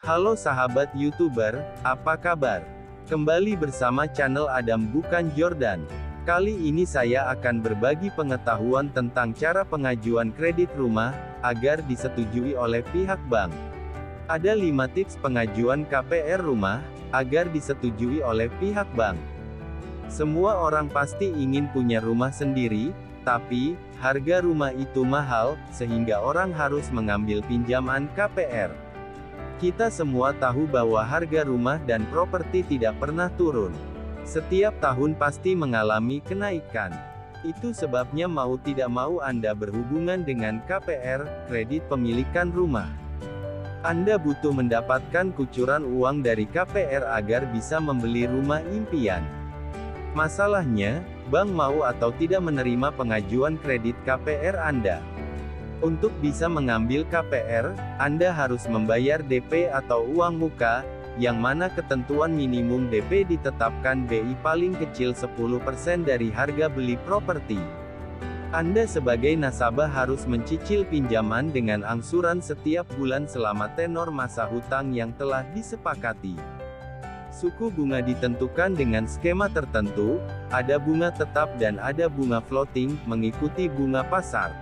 Halo sahabat YouTuber, apa kabar? Kembali bersama channel Adam Bukan Jordan. Kali ini saya akan berbagi pengetahuan tentang cara pengajuan kredit rumah, agar disetujui oleh pihak bank. Ada 5 tips pengajuan KPR rumah, agar disetujui oleh pihak bank. Semua orang pasti ingin punya rumah sendiri, tapi, harga rumah itu mahal, sehingga orang harus mengambil pinjaman KPR. Kita semua tahu bahwa harga rumah dan properti tidak pernah turun. Setiap tahun pasti mengalami kenaikan. Itu sebabnya mau tidak mau Anda berhubungan dengan KPR, kredit pemilikan rumah. Anda butuh mendapatkan kucuran uang dari KPR agar bisa membeli rumah impian. Masalahnya, bank mau atau tidak menerima pengajuan kredit KPR Anda. Untuk bisa mengambil KPR, Anda harus membayar DP atau uang muka, yang mana ketentuan minimum DP ditetapkan BI paling kecil 10% dari harga beli properti. Anda sebagai nasabah harus mencicil pinjaman dengan angsuran setiap bulan selama tenor masa hutang yang telah disepakati. Suku bunga ditentukan dengan skema tertentu, ada bunga tetap dan ada bunga floating, mengikuti bunga pasar.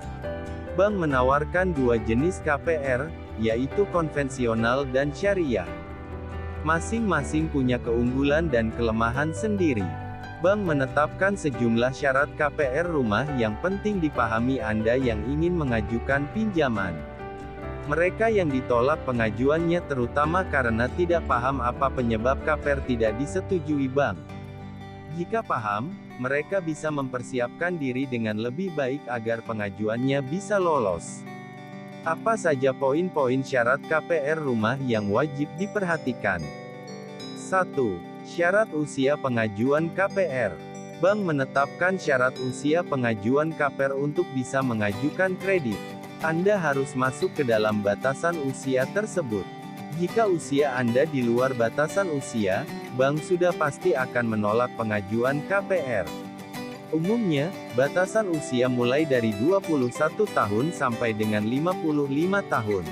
Bank menawarkan 2 jenis KPR, yaitu konvensional dan syariah. Masing-masing punya keunggulan dan kelemahan sendiri. Bank menetapkan sejumlah syarat KPR rumah yang penting dipahami Anda yang ingin mengajukan pinjaman. Mereka yang ditolak pengajuannya terutama karena tidak paham apa penyebab KPR tidak disetujui bank. Jika paham, mereka bisa mempersiapkan diri dengan lebih baik agar pengajuannya bisa lolos. Apa saja poin-poin syarat KPR rumah yang wajib diperhatikan? 1. Syarat usia pengajuan KPR. Bank menetapkan syarat usia pengajuan KPR untuk bisa mengajukan kredit. Anda harus masuk ke dalam batasan usia tersebut. Jika usia Anda di luar batasan usia, bank sudah pasti akan menolak pengajuan KPR. Umumnya, batasan usia mulai dari 21 tahun sampai dengan 55 tahun.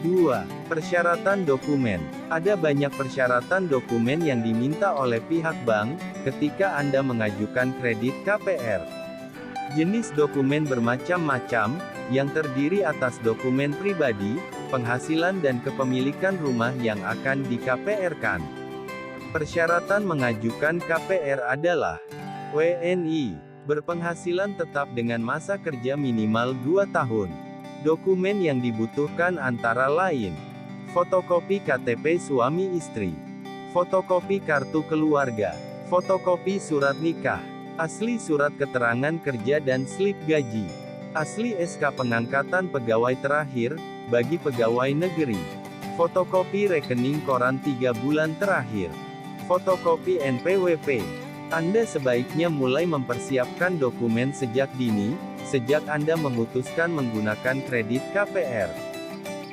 2. Persyaratan dokumen. Ada banyak persyaratan dokumen yang diminta oleh pihak bank, ketika Anda mengajukan kredit KPR. Jenis dokumen bermacam-macam, yang terdiri atas dokumen pribadi, penghasilan dan kepemilikan rumah yang akan di KPR-kan. Persyaratan mengajukan KPR adalah WNI, berpenghasilan tetap dengan masa kerja minimal 2 tahun. Dokumen yang dibutuhkan antara lain: fotokopi KTP suami istri, fotokopi kartu keluarga, fotokopi surat nikah, asli surat keterangan kerja dan slip gaji, asli SK pengangkatan pegawai terakhir, bagi pegawai negeri, fotokopi rekening koran 3 bulan terakhir, fotokopi NPWP. Anda sebaiknya mulai mempersiapkan dokumen sejak dini, sejak Anda memutuskan menggunakan kredit KPR.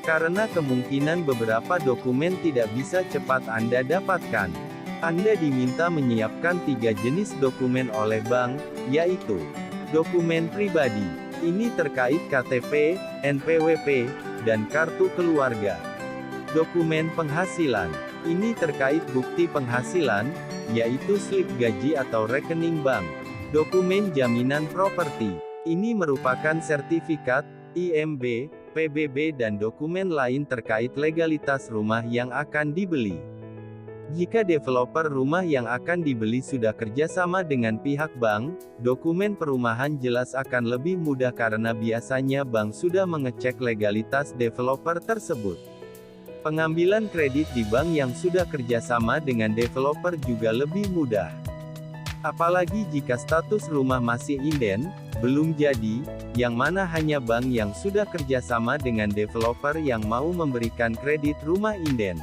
Karena kemungkinan beberapa dokumen tidak bisa cepat Anda dapatkan. Anda diminta menyiapkan 3 jenis dokumen oleh bank, yaitu dokumen pribadi. Ini terkait KTP, NPWP, dan kartu keluarga. Dokumen penghasilan. Ini terkait bukti penghasilan, yaitu slip gaji atau rekening bank. Dokumen jaminan properti. Ini merupakan sertifikat, IMB, PBB dan dokumen lain terkait legalitas rumah yang akan dibeli. Jika developer rumah yang akan dibeli sudah kerjasama dengan pihak bank, dokumen perumahan jelas akan lebih mudah karena biasanya bank sudah mengecek legalitas developer tersebut. Pengambilan kredit di bank yang sudah kerjasama dengan developer juga lebih mudah. Apalagi jika status rumah masih inden, belum jadi, yang mana hanya bank yang sudah kerjasama dengan developer yang mau memberikan kredit rumah inden.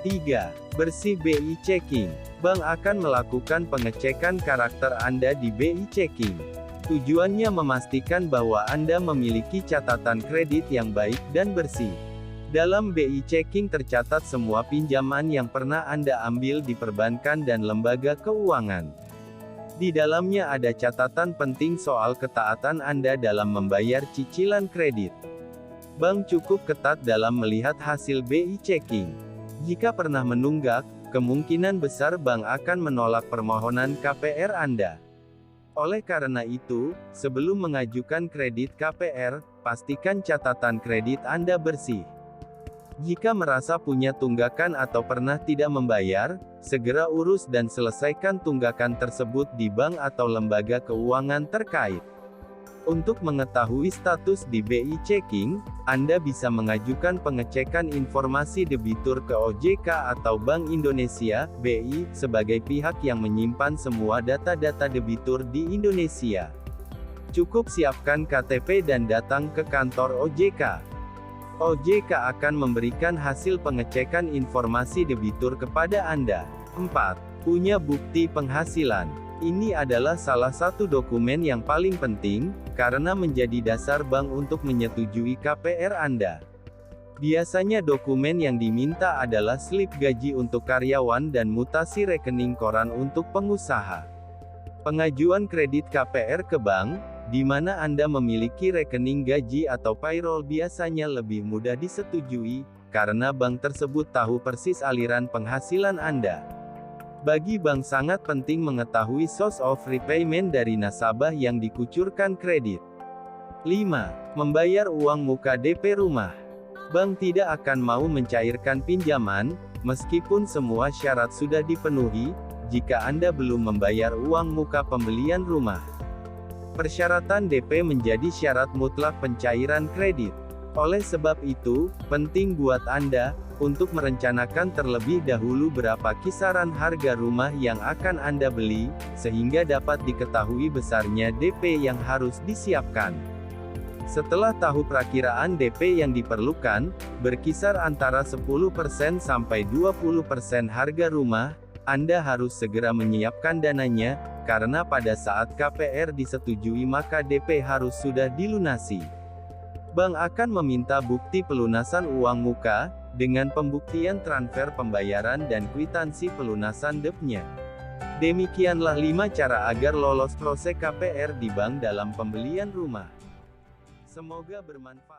3. Bersih BI Checking. Bank akan melakukan pengecekan karakter Anda di BI Checking. Tujuannya memastikan bahwa Anda memiliki catatan kredit yang baik dan bersih. Dalam BI Checking tercatat semua pinjaman yang pernah Anda ambil di perbankan dan lembaga keuangan. Di dalamnya ada catatan penting soal ketaatan Anda dalam membayar cicilan kredit. Bank cukup ketat dalam melihat hasil BI checking. Jika pernah menunggak, kemungkinan besar bank akan menolak permohonan KPR Anda. Oleh karena itu, sebelum mengajukan kredit KPR, pastikan catatan kredit Anda bersih. Jika merasa punya tunggakan atau pernah tidak membayar, segera urus dan selesaikan tunggakan tersebut di bank atau lembaga keuangan terkait. Untuk mengetahui status di BI checking, Anda bisa mengajukan pengecekan informasi debitur ke OJK atau Bank Indonesia, BI, sebagai pihak yang menyimpan semua data-data debitur di Indonesia. Cukup siapkan KTP dan datang ke kantor OJK. OJK akan memberikan hasil pengecekan informasi debitur kepada Anda. 4. Punya bukti penghasilan. Ini adalah salah satu dokumen yang paling penting, karena menjadi dasar bank untuk menyetujui KPR Anda. Biasanya dokumen yang diminta adalah slip gaji untuk karyawan dan mutasi rekening koran untuk pengusaha. Pengajuan kredit KPR ke bank, di mana Anda memiliki rekening gaji atau payroll biasanya lebih mudah disetujui, karena bank tersebut tahu persis aliran penghasilan Anda. Bagi bank sangat penting mengetahui source of repayment dari nasabah yang dikucurkan kredit. 5. Membayar uang muka DP rumah. Bank tidak akan mau mencairkan pinjaman, meskipun semua syarat sudah dipenuhi, jika Anda belum membayar uang muka pembelian rumah. Persyaratan DP menjadi syarat mutlak pencairan kredit. Oleh sebab itu, penting buat Anda untuk merencanakan terlebih dahulu berapa kisaran harga rumah yang akan Anda beli, sehingga dapat diketahui besarnya DP yang harus disiapkan. Setelah tahu perakiraan DP yang diperlukan, berkisar antara 10% sampai 20% harga rumah, Anda harus segera menyiapkan dananya, karena pada saat KPR disetujui maka DP harus sudah dilunasi. Bank akan meminta bukti pelunasan uang muka, dengan pembuktian transfer pembayaran dan kwitansi pelunasan DP-nya. Demikianlah 5 cara agar lolos proses KPR di bank dalam pembelian rumah. Semoga bermanfaat.